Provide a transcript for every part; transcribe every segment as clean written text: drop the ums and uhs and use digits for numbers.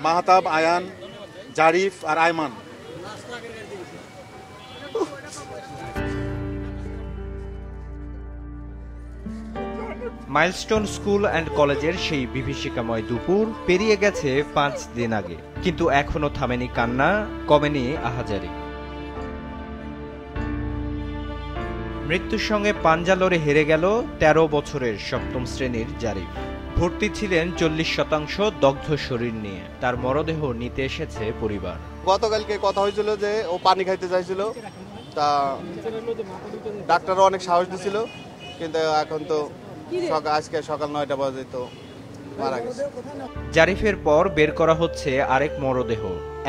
মাহতাব, আয়ান, জারিফ আর Ayman. Milestone school and কলেজের সেই বিভীষিকাময় দুপুর পেরিয়ে গেছে 5 দিন আগে, কিন্তু এখনো থামেনি কান্না, কমেনি আহাজারি। মৃত্যুর সঙ্গে পাঞ্জা লড়ে হেরে গেল 13 বছরের সপ্তম শ্রেণীর জারিফ। ভর্তি ছিলেন 40% দগ্ধ শরীর নিয়ে। তার মরদেহ নিতে এসেছে পরিবার। গতকালকে কথা হয়েছিল যে ও পানি খাইতে চাইছিল, তা ডাক্তারও অনেক সাহস দিছিল, কিন্তু এখন তো আজকে সকাল 9টা বাজে তো মারা গেছে। জারিফের পর বের করা হচ্ছে আরেক মরদেহ,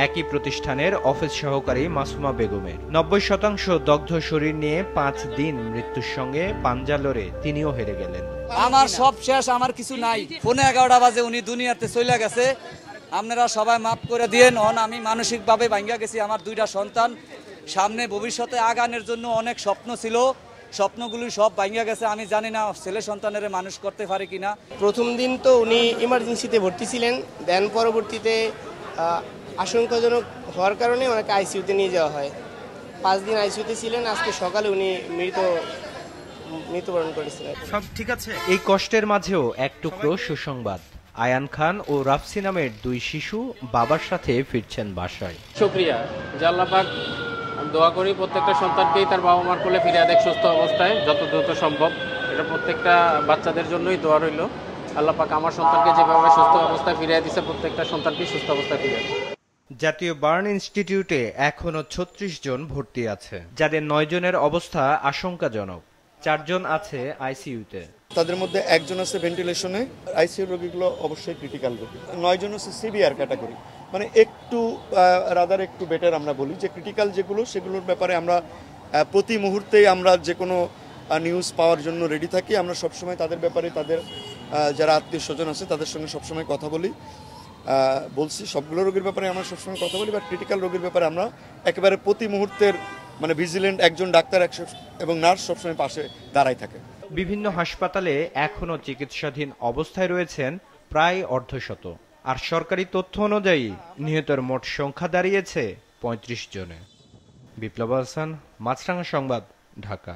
একই প্রতিষ্ঠানের অফিস সহকারী মাসুমা বেগমের। 90% দগ্ধ শরীর নিয়ে 5 দিন মৃত্যুর সঙ্গে পাঞ্জা লড়ে তিনিও হেরে গেলেন। আমার সব শেষ, আমার কিছু নাই। 11:15 বাজে উনি দুনিয়াতে চলে গেছে। আপনারা সবাই মাফ করে দিয়েন। আমি মানসিকভাবে ভাঙ্গা গেছি। আমার 2টা সন্তান, সামনে ভবিষ্যতে আগানোর জন্য অনেক স্বপ্ন ছিল, স্বপ্নগুলো সব ভাঙ্গা গেছে। আমি জানি না ছেলে সন্তানের মানুষ করতে পারে কিনা। প্রথম দিন তো উনি ইমার্জেন্সিতে ভর্তি ছিলেন, দেন পরবর্তীতে আশঙ্কাজনক হওয়ার কারণে ওনাকে আইসিইউতে নিয়ে যাওয়া হয়। 5 দিন আইসিইউতে ছিলেন। আজকে সকালে উনি মৃত্যুবরণ করেছিলেন। সব ঠিক আছে। এই কষ্টের মাঝেও এক টুকরো সুসংবাদ। আয়ান খান ও রাফসি নামের 2 শিশু বাবার সাথে ফিরছেন বাসায়। শুকরিয়া যে আল্লাহ পাক, আমি দোয়া করি প্রত্যেকটা সন্তানকেই তার বাবা মার কোলে ফিরিয়ে দেখ সুস্থ অবস্থায় যত দ্রুত সম্ভব। এটা প্রত্যেকটা বাচ্চাদের জন্যই দোয়া রইল। আল্লাহ পাক আমার সন্তানকে যেভাবে সুস্থ অবস্থায় ফিরিয়ে দিচ্ছে, প্রত্যেকটা সন্তানকেই সুস্থ অবস্থায় ফিরিয়ে দেয়। জাতীয় বার্ন ইনস্টিটিউটে এখনো 36 জন ভর্তি আছে, যাদের 9 জনের অবস্থা আশঙ্কাজনক। 4 জন আছে আইসিইউতে। তাদের মধ্যে 1 জন আছে ভেন্টিলেশনে। আইসিইউ রোগীগুলো অবশ্যই ক্রিটিক্যাল রোগী। 9 জন হচ্ছে সিভিয়ার ক্যাটাগরি, মানে একটু একটু বেটার। আমরা বলি যে ক্রিটিক্যাল যেগুলো, সেগুলোর ব্যাপারে আমরা প্রতি মুহূর্তেই আমরা যে কোনো নিউজ পাওয়ার জন্য রেডি থাকি। আমরা সবসময় তাদের ব্যাপারে, তাদের যারা আত্মীয় স্বজন আছে তাদের সঙ্গে সবসময় কথা বলছি। সবগুলো রোগীর ব্যাপারে আমরা সবসময় কথা বলি, বা ক্রিটিক্যাল রোগীর ব্যাপারে আমরা একেবারে প্রতি মুহূর্তের ভিজিলেন্ট একজন ডাক্তার এবং নার্স সবসময় পাশে দাঁড়াই থাকে। বিভিন্ন হাসপাতালে এখনো চিকিৎসাধীন অবস্থায় রয়েছেন প্রায় অর্ধশত। আর সরকারি তথ্য অনুযায়ী নিহতের মোট সংখ্যা দাঁড়িয়েছে 35 জনে। বিপ্লব হাসান, মাছরাঙা সংবাদ, ঢাকা।